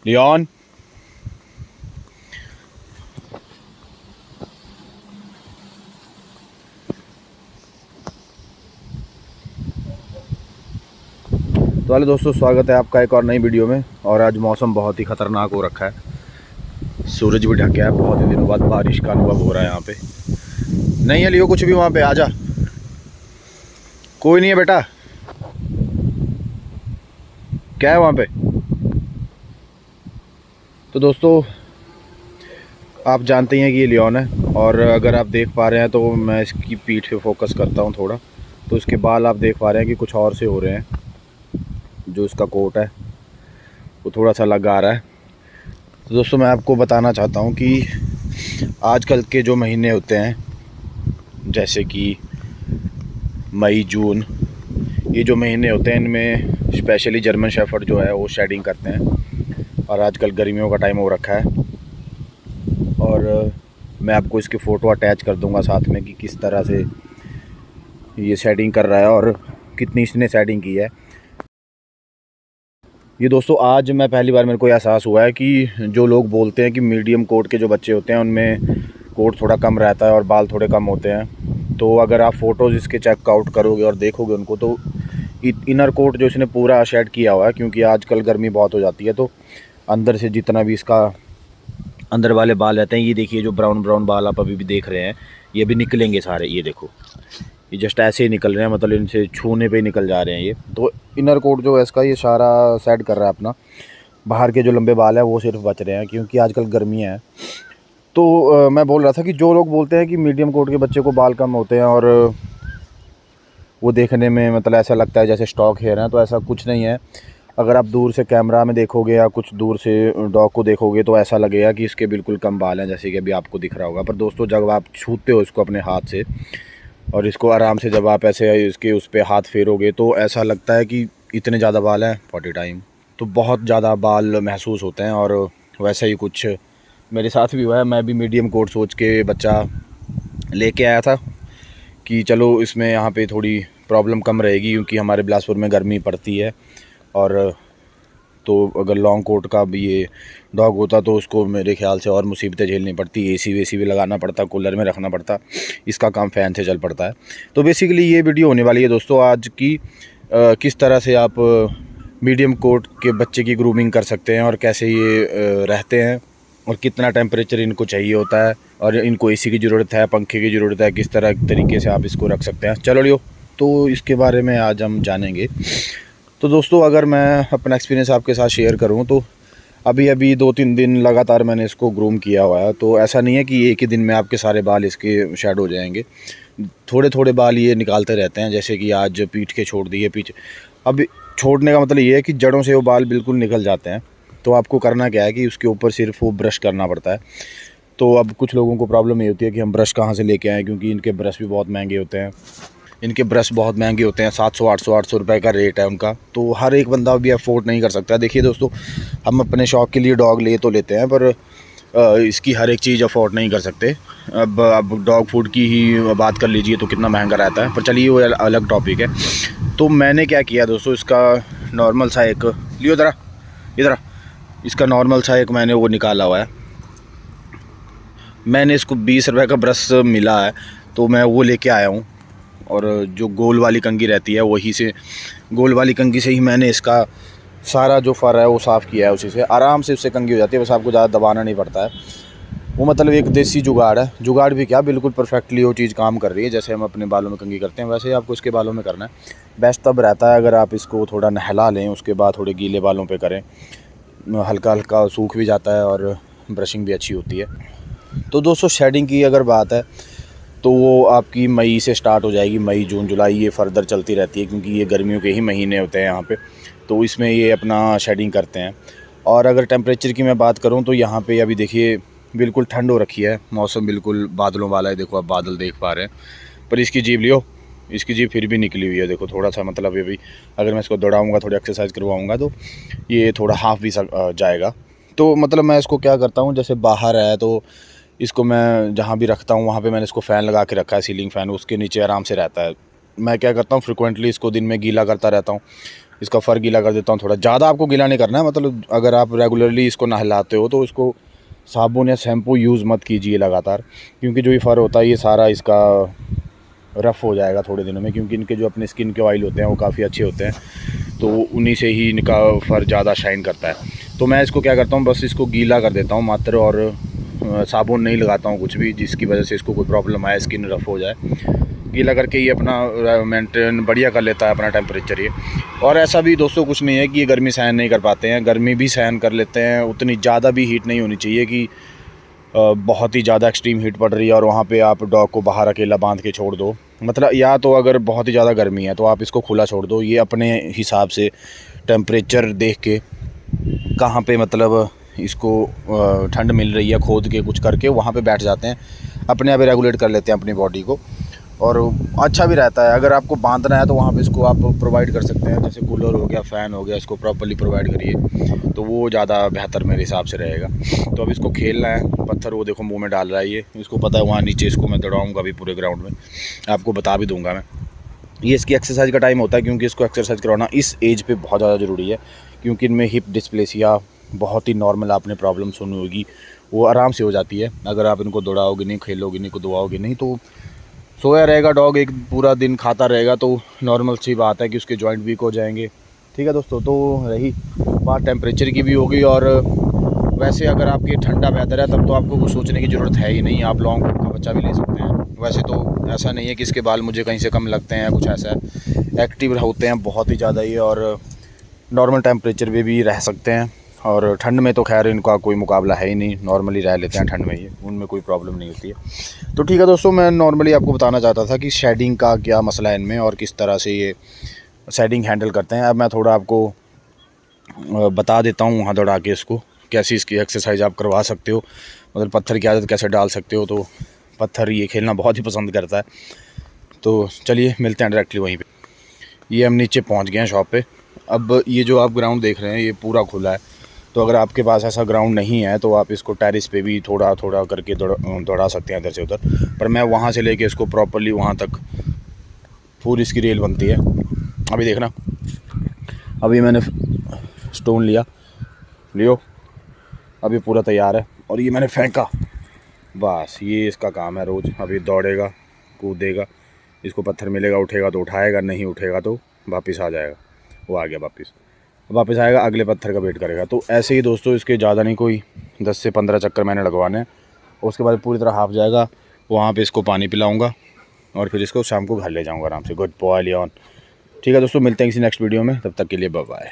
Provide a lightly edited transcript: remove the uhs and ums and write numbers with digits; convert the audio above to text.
Leone, तो hello दोस्तों, स्वागत है आपका एक और नई वीडियो में। और आज मौसम बहुत ही ख़तरनाक हो रखा है, सूरज भी ढक गया है, बहुत ही दिनों बाद बारिश का अनुभव हो रहा है यहाँ पे। नहीं है लियो कुछ भी वहाँ पे, आजा। कोई नहीं है बेटा, क्या है वहाँ पे? तो दोस्तों, आप जानते ही हैं कि ये लियोन है, और अगर आप देख पा रहे हैं तो मैं इसकी पीठ पे फोकस करता हूँ थोड़ा, तो इसके बाल आप देख पा रहे हैं कि कुछ और से हो रहे हैं। जो इसका कोट है वो थोड़ा सा अलग आ रहा है। तो दोस्तों, मैं आपको बताना चाहता हूँ कि आजकल के जो महीने होते हैं, जैसे कि मई जून, ये जो महीने होते हैं, इनमें स्पेशली जर्मन शेफर्ड जो है वो शेडिंग करते हैं। और आजकल गर्मियों का टाइम हो रखा है, और मैं आपको इसकी फ़ोटो अटैच कर दूंगा साथ में कि किस तरह से ये शेडिंग कर रहा है और कितनी इसने शेडिंग की है। ये दोस्तों, आज मैं पहली बार मेरे को एहसास हुआ है कि जो लोग बोलते हैं कि मीडियम कोट के जो बच्चे होते हैं उनमें कोट थोड़ा कम रहता है और बाल थोड़े कम होते हैं, तो अगर आप फ़ोटोज़ इसके चेकआउट करोगे और देखोगे उनको, तो इनर कोट जो इसने पूरा शेड किया हुआ है, क्योंकि आजकल गर्मी बहुत हो जाती है, तो अंदर से जितना भी इसका अंदर वाले बाल रहते हैं, ये देखिए जो ब्राउन ब्राउन बाल आप अभी भी देख रहे हैं, ये भी निकलेंगे सारे। ये देखो, ये जस्ट ऐसे ही निकल रहे हैं, मतलब इनसे छूने पे ही निकल जा रहे हैं ये। तो इनर कोट जो है इसका, ये सारा सेट कर रहा है अपना। बाहर के जो लंबे बाल हैं वो सिर्फ बच रहे हैं, क्योंकि आजकल गर्मियाँ हैं। तो मैं बोल रहा था कि जो लोग बोलते हैं कि मीडियम कोट के बच्चे को बाल कम होते हैं और वो देखने में मतलब ऐसा लगता है जैसे स्टॉक हेयर हैं, तो ऐसा कुछ नहीं है। अगर आप दूर से कैमरा में देखोगे या कुछ दूर से डॉग को देखोगे तो ऐसा लगेगा कि इसके बिल्कुल कम बाल हैं, जैसे कि अभी आपको दिख रहा होगा। पर दोस्तों, जब आप छूते हो इसको अपने हाथ से और इसको आराम से जब आप ऐसे इसके उस पर हाथ फेरोगे, तो ऐसा लगता है कि इतने ज़्यादा बाल हैं 40 टाइम, तो बहुत ज़्यादा बाल महसूस होते हैं। और वैसा ही कुछ मेरे साथ भी हुआ है। मैं भी मीडियम कोट सोच के बच्चा लेके आया था कि चलो इसमें यहाँ पे थोड़ी प्रॉब्लम कम रहेगी, क्योंकि हमारे बिलासपुर में गर्मी पड़ती है। और तो अगर लॉन्ग कोट का भी ये डॉग होता तो उसको मेरे ख्याल से और मुसीबतें झेलनी पड़ती, एसी वेसी भी लगाना पड़ता, कूलर में रखना पड़ता। इसका काम फ़ैन से चल पड़ता है। तो बेसिकली ये वीडियो होने वाली है दोस्तों आज की, किस तरह से आप मीडियम कोट के बच्चे की ग्रूमिंग कर सकते हैं और कैसे ये रहते हैं और कितना टेम्परेचर इनको चाहिए होता है, और इनको एसी की ज़रूरत है, पंखे की ज़रूरत है, किस तरह तरीके से आप इसको रख सकते हैं। चलो लियो, तो इसके बारे में आज हम जानेंगे। तो दोस्तों, अगर मैं अपना एक्सपीरियंस आपके साथ शेयर करूं, तो अभी 2-3 दिन लगातार मैंने इसको ग्रूम किया हुआ है। तो ऐसा नहीं है कि एक ही दिन में आपके सारे बाल इसके शेड हो जाएंगे। थोड़े थोड़े बाल ये निकालते रहते हैं, जैसे कि आज पीठ के छोड़ दिए। पीछे अब छोड़ने का मतलब ये है कि जड़ों से वो बाल बिल्कुल निकल जाते हैं। तो आपको करना क्या है कि उसके ऊपर सिर्फ वो ब्रश करना पड़ता है। तो अब कुछ लोगों को प्रॉब्लम ये होती है कि हम ब्रश कहाँ से लेके आएँ, क्योंकि इनके ब्रश भी बहुत महंगे होते हैं। इनके ब्रश बहुत महंगे होते हैं, 700-800 रुपए का रेट है उनका। तो हर एक बंदा भी अफोर्ड नहीं कर सकता। देखिए दोस्तों, हम अपने शौक़ के लिए डॉग ले तो लेते हैं, पर इसकी हर एक चीज़ अफोर्ड नहीं कर सकते। अब डॉग फूड की ही बात कर लीजिए तो कितना महंगा रहता है, पर चलिए वो अलग टॉपिक है। तो मैंने क्या किया दोस्तों, इसका नॉर्मल सा एक लियो ज़रा इधर, इसका नॉर्मल सा एक मैंने वो निकाला हुआ है। मैंने इसको 20 रुपये का ब्रश मिला है, तो मैं वो लेके आया हूँ। और जो गोल वाली कंघी रहती है, वही से गोल वाली कंघी से ही मैंने इसका सारा जो फर है वो साफ़ किया है। उसी से आराम से उससे कंघी हो जाती है, बस आपको ज़्यादा दबाना नहीं पड़ता है। वो मतलब एक देसी जुगाड़ है। जुगाड़ भी क्या, बिल्कुल परफेक्टली वो चीज़ काम कर रही है। जैसे हम अपने बालों में कंघी करते हैं, वैसे ही आपको इसके बालों में करना है। बेस्ट तब रहता है अगर आप इसको थोड़ा नहला लें, उसके बाद थोड़े गीले बालों पर करें, हल्का हल्का सूख भी जाता है और ब्रशिंग भी अच्छी होती है। तो दोस्तों, शेडिंग की अगर बात है तो वो आपकी मई से स्टार्ट हो जाएगी। मई जून जुलाई ये फर्दर चलती रहती है, क्योंकि ये गर्मियों के ही महीने होते हैं यहाँ पे। तो इसमें ये अपना शेडिंग करते हैं। और अगर टेम्परेचर की मैं बात करूँ तो यहाँ पे अभी देखिए बिल्कुल ठंड हो रखी है, मौसम बिल्कुल बादलों वाला है। देखो, आप बादल देख पा रहे हैं, पर इसकी जीभ लियो, इसकी जीभ फिर भी निकली हुई है। देखो थोड़ा सा, मतलब ये भी अगर मैं इसको दौड़ाऊँगा, थोड़ी एक्सरसाइज करवाऊँगा, तो ये थोड़ा हाफ भी जाएगा। तो मतलब मैं इसको क्या करता हूँ, जैसे बाहर है तो इसको मैं जहाँ भी रखता हूँ वहाँ पे मैंने इसको फ़ैन लगा के रखा है, सीलिंग फ़ैन, उसके नीचे आराम से रहता है। मैं क्या करता हूँ, फ्रिक्वेंटली इसको दिन में गीला करता रहता हूँ। इसका फ़र गीला कर देता हूँ थोड़ा। ज़्यादा आपको गीला नहीं करना है, मतलब अगर आप रेगुलरली इसको नहलाते हो तो इसको साबुन या शैम्पू यूज़ मत कीजिए लगातार, क्योंकि जो ये फ़र होता है ये सारा इसका रफ़ हो जाएगा थोड़े दिनों में, क्योंकि इनके जो अपने स्किन के ऑयल होते हैं वो काफ़ी अच्छे होते हैं, तो उन्हीं से ही इनका फ़र ज़्यादा शाइन करता है। तो मैं इसको क्या करता हूँ, बस इसको गीला कर देता हूँ मात्र, और साबुन नहीं लगाता हूँ कुछ भी जिसकी वजह से इसको कोई प्रॉब्लम आए, स्किन रफ़ हो जाए। गीला करके ये अपना मेंटेन बढ़िया कर लेता है अपना टेम्परेचर ये। और ऐसा भी दोस्तों कुछ नहीं है कि ये गर्मी सहन नहीं कर पाते हैं, गर्मी भी सहन कर लेते हैं। उतनी ज़्यादा भी हीट नहीं होनी चाहिए कि बहुत ही ज़्यादा एक्सट्रीम हीट पड़ रही है और वहाँ पे आप डॉग को बाहर अकेला बांध के छोड़ दो। मतलब या तो अगर बहुत ही ज़्यादा गर्मी है तो आप इसको खुला छोड़ दो, ये अपने हिसाब से टेम्परेचर देख के कहाँ पे मतलब इसको ठंड मिल रही है खोद के कुछ करके वहाँ पे बैठ जाते हैं, अपने आप रेगुलेट कर लेते हैं अपनी बॉडी को, और अच्छा भी रहता है। अगर आपको बांधना है तो वहाँ पे इसको आप प्रोवाइड कर सकते हैं, जैसे कूलर हो गया, फ़ैन हो गया, इसको प्रॉपर्ली प्रोवाइड करिए तो वो ज़्यादा बेहतर मेरे हिसाब से रहेगा। तो अब इसको खेलना है, पत्थर वो देखो मुंह में डाल रहा है ये, इसको पता है वहाँ नीचे इसको मैं दौड़ाऊँगा अभी पूरे ग्राउंड में, आपको बता भी दूँगा मैं। ये इसकी एक्सरसाइज का टाइम होता है, क्योंकि इसको एक्सरसाइज करवाना इस एज पे बहुत ज़्यादा ज़रूरी है, क्योंकि इनमें हिप डिस्प्लेसिया बहुत ही नॉर्मल आपने प्रॉब्लम सुनी होगी, वो आराम से हो जाती है अगर आप इनको दौड़ाओगे नहीं, खेलोगे नहीं, को दुआओगे नहीं, तो सोया रहेगा डॉग, एक पूरा दिन खाता रहेगा, तो नॉर्मल सी बात है कि उसके जॉइंट वीक हो जाएंगे। ठीक है दोस्तों, तो रही बात टेम्परेचर की भी होगी, और वैसे अगर आपके ठंडा वेदर है तब तो आपको कुछ सोचने की ज़रूरत है ही नहीं, आप लॉन्ग कोट का बच्चा भी ले सकते हैं। वैसे तो ऐसा नहीं है कि इसके बाल मुझे कहीं से कम लगते हैं, कुछ ऐसा है, एक्टिव होते हैं बहुत ही ज़्यादा ही, और नॉर्मल टेम्परेचर में भी रह सकते हैं, और ठंड में तो खैर इनका कोई मुकाबला है ही नहीं, नॉर्मली रह लेते हैं ठंड में, ये उनमें कोई प्रॉब्लम नहीं होती है। तो ठीक है दोस्तों, मैं नॉर्मली आपको बताना चाहता था कि शेडिंग का क्या मसला है इनमें और किस तरह से ये शेडिंग हैंडल करते हैं। अब मैं थोड़ा आपको बता देता हूँ वहाँ दौड़ा के इसको कैसी इसकी एक्सरसाइज आप करवा सकते हो, मतलब पत्थर की आदत कैसे डाल सकते हो। तो पत्थर ये खेलना बहुत ही पसंद करता है, तो चलिए मिलते हैं डायरेक्टली वहीं पे। ये हम नीचे पहुँच गए हैं शॉप पे। अब ये जो आप ग्राउंड देख रहे हैं ये पूरा खुला है, तो अगर आपके पास ऐसा ग्राउंड नहीं है तो आप इसको टेरिस पे भी थोड़ा थोड़ा करके दौड़ा सकते हैं इधर से उधर, पर मैं वहाँ से लेके इसको प्रॉपर्ली वहाँ तक पूरी इसकी रेल बनती है। अभी देखना, अभी मैंने स्टोन लियो, अभी पूरा तैयार है, और ये मैंने फेंका, बस ये इसका काम है रोज़। अभी दौड़ेगा, कूदेगा, इसको पत्थर मिलेगा उठेगा तो उठाएगा, नहीं उठेगा तो वापस आ जाएगा, वो आ गया वापस आएगा, अगले पत्थर का वेट करेगा। तो ऐसे ही दोस्तों इसके ज़्यादा नहीं, कोई 10 से 15 चक्कर मैंने लगवाने हैं, उसके बाद पूरी तरह हाफ जाएगा, वहाँ पे इसको पानी पिलाऊंगा और फिर इसको शाम को घर ले जाऊंगा आराम से। Good boy Leon. ठीक है दोस्तों, मिलते हैं किसी नेक्स्ट वीडियो में, तब तक के लिए बाय बाय।